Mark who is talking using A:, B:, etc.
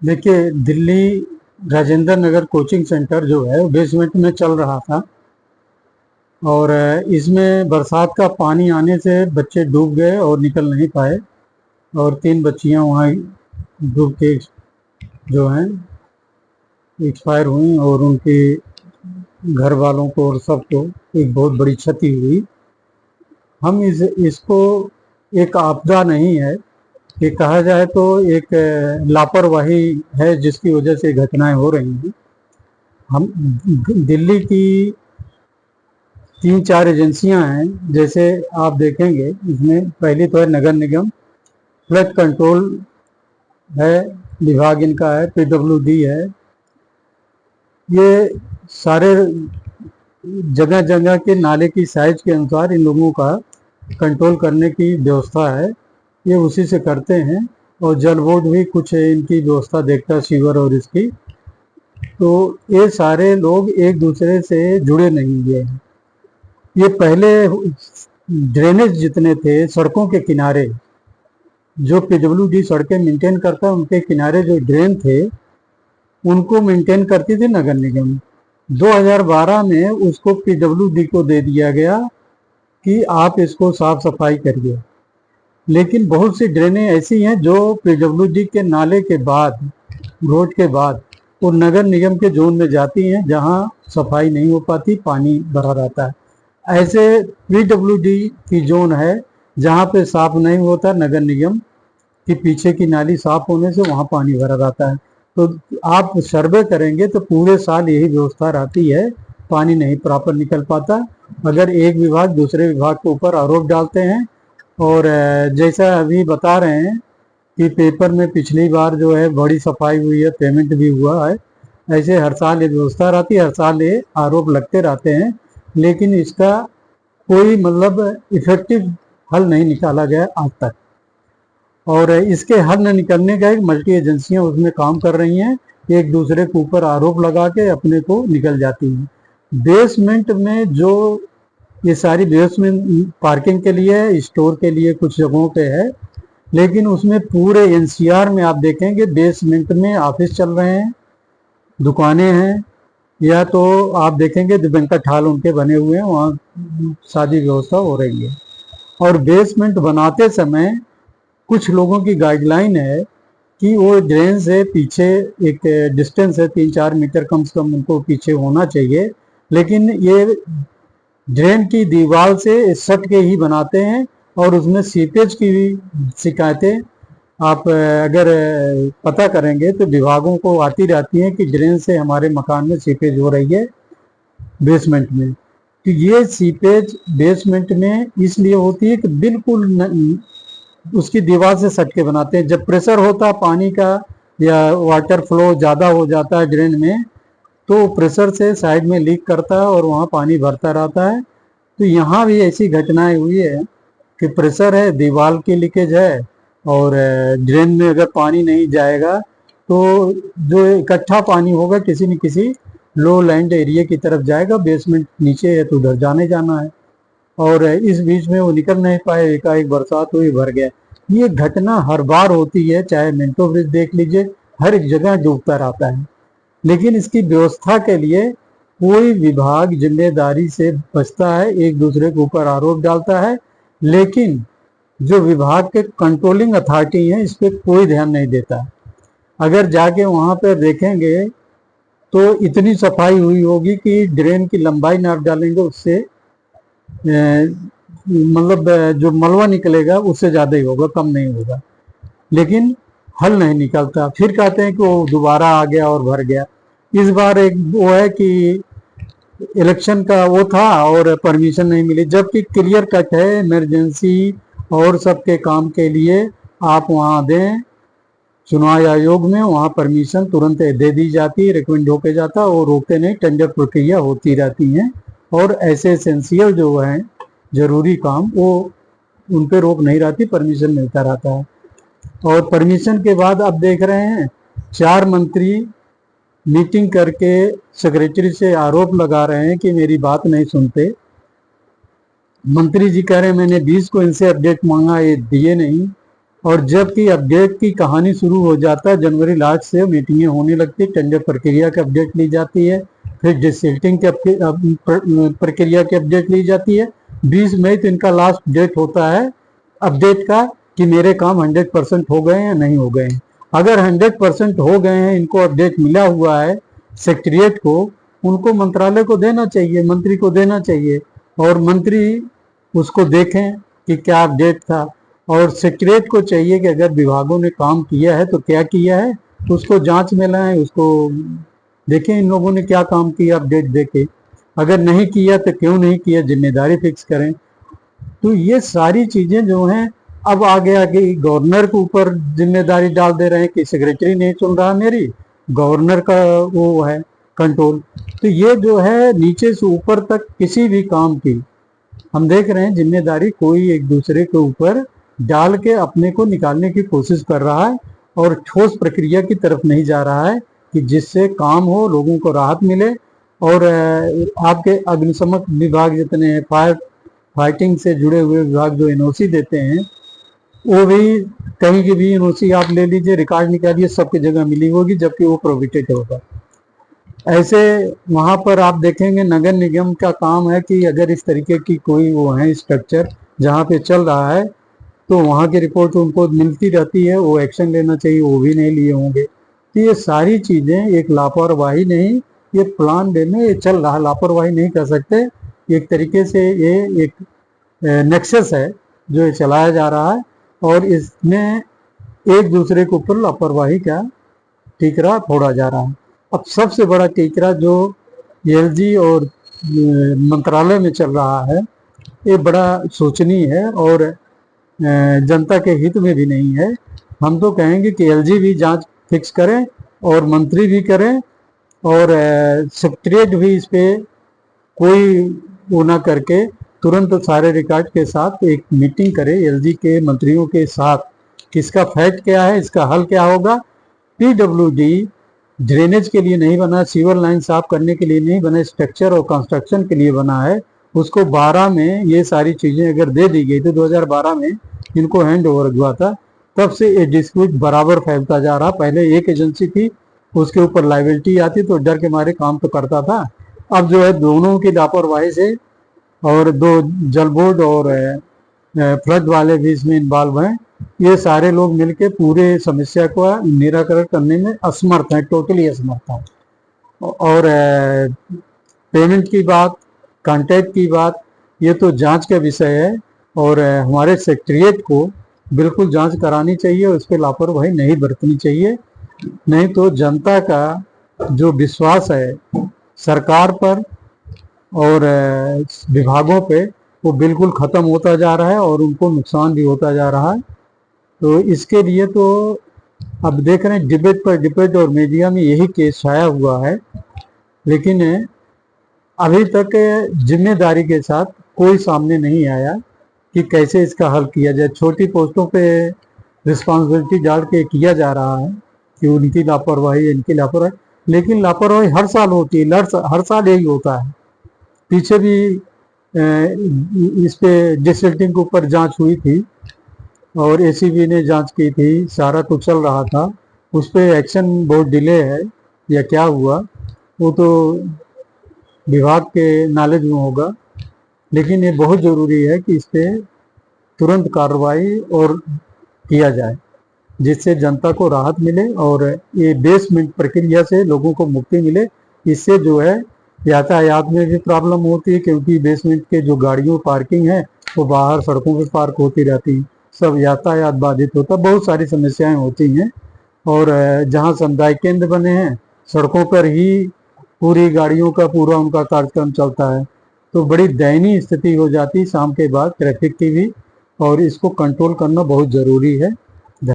A: देखिए, Delhi Rajendra Nagar coaching centre जो है वो बेसमेंट में चल रहा था और इसमें बरसात का पानी आने से बच्चे डूब गए और निकल नहीं पाए और 3 बच्चियां वहाँ डूब के जो हैं एक्सपायर हुई और उनके घर वालों को और सबको एक बहुत बड़ी क्षति हुई। हम इसको एक आपदा नहीं है, ये कहा जाए तो एक लापरवाही है जिसकी वजह से घटनाएं हो रही हैं। हम दिल्ली की 3-4 एजेंसियां हैं, जैसे आप देखेंगे इसमें पहली तो है नगर निगम, फ्लड कंट्रोल है विभाग इनका है, पीडब्ल्यूडी है। ये सारे जगह जगह के नाले की साइज के अनुसार इन लोगों का कंट्रोल करने की व्यवस्था है, ये उसी से करते हैं। और जल बोर्ड भी कुछ इनकी व्यवस्था देखता है, सीवर और इसकी। तो ये सारे लोग एक दूसरे से जुड़े नहीं हुए हैं। ये पहले ड्रेनेज जितने थे सड़कों के किनारे, जो पीडब्ल्यूडी सड़कें मेंटेन करता है, उनके किनारे जो ड्रेन थे उनको मेंटेन करती थी नगर निगम। 2012 में उसको पीडब्ल्यूडी को दे दिया गया कि आप इसको साफ सफाई करिए। लेकिन बहुत सी ड्रेनें ऐसी हैं जो पीडब्ल्यूडी के नाले के बाद, रोड के बाद वो नगर निगम के जोन में जाती हैं, जहां सफाई नहीं हो पाती, पानी भरा रहता है। ऐसे पीडब्ल्यूडी की जोन है जहां पे साफ नहीं होता, नगर निगम की पीछे की नाली साफ होने से वहां पानी भरा रहता है। तो आप सर्वे करेंगे तो पूरे साल यही व्यवस्था रहती है, पानी नहीं प्रॉपर निकल पाता। अगर एक विभाग दूसरे विभाग के ऊपर आरोप डालते हैं, और जैसा अभी बता रहे हैं कि पेपर में पिछली बार जो है बड़ी सफाई हुई है, पेमेंट भी हुआ है, ऐसे हर साल ये व्यवस्था रहती है, हर साल ये आरोप लगते रहते हैं, लेकिन इसका कोई मतलब इफेक्टिव हल नहीं निकाला गया आज तक। और इसके हल न निकलने का एक मल्टी एजेंसियां उसमें काम कर रही हैं, एक दूसरे के ऊपर आरोप लगा के अपने को निकल जाती हैं। बेसमेंट में जो ये सारी बेसमेंट पार्किंग के लिए है, स्टोर के लिए कुछ जगहों पे है, लेकिन उसमें पूरे एनसीआर में आप देखेंगे बेसमेंट में ऑफिस चल रहे हैं, दुकानें हैं, या तो आप देखेंगे दिव्यंकर हाल उनके बने हुए हैं, वहाँ शादी व्यवस्था हो रही है। और बेसमेंट बनाते समय कुछ लोगों की गाइडलाइन है कि वो ड्रेन से पीछे एक डिस्टेंस है 3-4 मीटर कम से कम उनको पीछे होना चाहिए, लेकिन ये ड्रेन की दीवार से सट के ही बनाते हैं और उसमें सीपेज की शिकायतें आप अगर पता करेंगे तो विभागों को आती रहती हैं कि ड्रेन से हमारे मकान में सीपेज हो रही है बेसमेंट में। तो ये सीपेज बेसमेंट में इसलिए होती है कि बिल्कुल उसकी दीवार से सट के बनाते हैं। जब प्रेशर होता है पानी का या वाटर फ्लो ज़्यादा हो जाता है ड्रेन में, तो प्रेशर से साइड में लीक करता है और वहाँ पानी भरता रहता है। तो यहाँ भी ऐसी घटनाएं हुई है कि प्रेशर है, दीवार की लीकेज है, और ड्रेन में अगर पानी नहीं जाएगा तो जो इकट्ठा पानी होगा किसी न किसी लो लैंड एरिया की तरफ जाएगा, बेसमेंट नीचे है तो उधर जाने जाना है, और इस बीच में वो निकल नहीं पाए, एकाएक बरसात हुई भर गया। ये घटना हर बार होती है, चाहे मिंटो ब्रिज देख लीजिए, हर एक जगह डूबता रहता है। लेकिन इसकी व्यवस्था के लिए कोई विभाग जिम्मेदारी से बचता है, एक दूसरे के ऊपर आरोप डालता है, लेकिन जो विभाग के कंट्रोलिंग अथॉरिटी है इस पर कोई ध्यान नहीं देता। अगर जाके वहां पर देखेंगे तो इतनी सफाई हुई होगी कि ड्रेन की लंबाई नाप डालेंगे, उससे मतलब जो मलबा निकलेगा उससे ज़्यादा ही होगा, कम नहीं होगा, लेकिन हल नहीं निकलता। फिर कहते हैं कि वो दोबारा आ गया और भर गया। इस बार एक वो है कि इलेक्शन का वो था और परमिशन नहीं मिली, जबकि क्लियर कट है इमरजेंसी और सबके काम के लिए आप वहाँ दें, चुनाव आयोग में वहाँ परमिशन तुरंत दे दी जाती है, रिकमेंड होके जाता है, वो रोकते नहीं, टेंडर प्रक्रिया होती रहती है। और ऐसे एसेंशियल जो हैं जरूरी काम, वो उन पर रोक नहीं रहती, परमिशन मिलता रहता है। और परमिशन के बाद अब देख रहे हैं 4 मंत्री मीटिंग करके सेक्रेटरी से आरोप लगा रहे हैं कि मेरी बात नहीं सुनते। मंत्री जी कह रहे हैं मैंने 20 को इनसे अपडेट मांगा, ये दिए नहीं, और जबकि अपडेट की कहानी शुरू हो जाता है जनवरी लास्ट से मीटिंगें होने लगती, टेंडर प्रक्रिया की अपडेट ली जाती है, फिर डिसल्टिंग की प्रक्रिया की अपडेट ली जाती है। 20 मई तो इनका लास्ट डेट होता है अपडेट का कि मेरे काम 100% हो गए या नहीं हो गए हैं। अगर 100% हो गए हैं, इनको अपडेट मिला हुआ है सेक्रेटरीट को, उनको मंत्रालय को देना चाहिए, मंत्री को देना चाहिए, और मंत्री उसको देखें कि क्या अपडेट था। और सेक्रेटरीट को चाहिए कि अगर विभागों ने काम किया है तो क्या किया है, उसको जांच में लाएं, उसको देखें इन लोगों ने क्या काम किया, अपडेट देके। अगर नहीं किया तो क्यों नहीं किया, जिम्मेदारी फिक्स करें। तो ये सारी चीजें जो हैं अब आगे आगे गवर्नर के ऊपर जिम्मेदारी डाल दे रहे हैं कि सेक्रेटरी नहीं चुन रहा मेरी, गवर्नर का वो है कंट्रोल। तो ये जो है नीचे से ऊपर तक किसी भी काम की हम देख रहे हैं जिम्मेदारी कोई एक दूसरे के ऊपर डाल के अपने को निकालने की कोशिश कर रहा है, और ठोस प्रक्रिया की तरफ नहीं जा रहा है कि जिससे काम हो, लोगों को राहत मिले। और आपके अग्निशमन विभाग जितने हैं, फाइटिंग से जुड़े हुए विभाग जो एनओसी देते हैं, वो भी कहीं की भी एनओसी आप ले लीजिए, रिकॉर्ड निकालिए, सबकी जगह मिली होगी, जबकि वो प्रोहिबिटेड होगा। ऐसे वहां पर आप देखेंगे नगर निगम का काम है कि अगर इस तरीके की कोई वो है स्ट्रक्चर जहाँ पे चल रहा है, तो वहाँ की रिपोर्ट उनको मिलती रहती है, वो एक्शन लेना चाहिए, वो भी नहीं लिए होंगे। तो ये सारी चीजें एक लापरवाही नहीं, ये प्लान वे में ये चल रहा, लापरवाही नहीं कर सकते। एक तरीके से ये एक नेक्सस है जो ये चलाया जा रहा है, और इसमें एक दूसरे के ऊपर लापरवाही का टीकरा फोड़ा जा रहा है। अब सबसे बड़ा टीकरा जो एलजी और मंत्रालय में चल रहा है, ये बड़ा सोचनीय है और जनता के हित में भी नहीं है। हम तो कहेंगे कि एलजी भी जांच फिक्स करें और मंत्री भी करें, और सेक्रेटरीट भी इस पे कोई वो ना करके तुरंत सारे रिकॉर्ड के साथ एक मीटिंग करे एलजी के मंत्रियों के साथ, किसका फैक्ट क्या है, इसका हल क्या होगा। पीडब्ल्यूडी ड्रेनेज के लिए नहीं बना, सीवर लाइन साफ करने के लिए नहीं बना, स्ट्रक्चर और कंस्ट्रक्शन के लिए बना है। उसको 12 में ये सारी चीजें अगर दे दी गई तो 2012 में इनको हैंड ओवर हुआ था, तब से ये डिस्प्यूट बराबर फैलता जा रहा। पहले एक एजेंसी थी, उसके ऊपर लाइबिलिटी आती तो डर के मारे काम तो करता था। अब जो है दोनों की लापरवाही से, और दो जल बोर्ड और फ्लड वाले भी इसमें इन्वॉल्व हैं, ये सारे लोग मिलके पूरे समस्या को निराकरण करने में असमर्थ हैं, टोटली असमर्थ हैं। और पेमेंट की बात, कॉन्ट्रैक्ट की बात, ये तो जांच का विषय है, और हमारे सेक्रेटरीट को बिल्कुल जांच करानी चाहिए, उस पर लापरवाही नहीं बरतनी चाहिए। नहीं तो जनता का जो विश्वास है सरकार पर और विभागों पे, वो बिल्कुल ख़त्म होता जा रहा है और उनको नुकसान भी होता जा रहा है। तो इसके लिए तो अब देख रहे हैं डिबेट पर डिबेट, और मीडिया में यही केस छाया हुआ है, लेकिन अभी तक जिम्मेदारी के साथ कोई सामने नहीं आया कि कैसे इसका हल किया जाए। छोटी पोस्टों पे रिस्पॉन्सिबिलिटी डाल के किया जा रहा है कि उनकी लापरवाही, इनकी लापरवाही, लेकिन लापरवाही हर साल होती है, हर साल यही होता है। पीछे भी इस पे डिसल्टिंग के ऊपर जांच हुई थी और एसीबी ने जांच की थी, सारा कुछ चल रहा था, उस पर एक्शन बहुत डिले है या क्या हुआ वो तो विभाग के नॉलेज में होगा। लेकिन ये बहुत ज़रूरी है कि इस पर तुरंत कार्रवाई और किया जाए, जिससे जनता को राहत मिले और ये बेसमेंट प्रक्रिया से लोगों को मुक्ति मिले। इससे जो है यातायात में भी प्रॉब्लम होती है, क्योंकि बेसमेंट के जो गाड़ियों पार्किंग है वो बाहर सड़कों पर पार्क होती रहती है, सब यातायात बाधित होता, बहुत सारी समस्याएं होती हैं। और जहाँ समुदाय केंद्र बने हैं, सड़कों पर ही पूरी गाड़ियों का पूरा उनका कार्यक्रम चलता है, तो बड़ी दयनीय स्थिति हो जाती शाम के बाद ट्रैफिक की भी, और इसको कंट्रोल करना बहुत ज़रूरी है।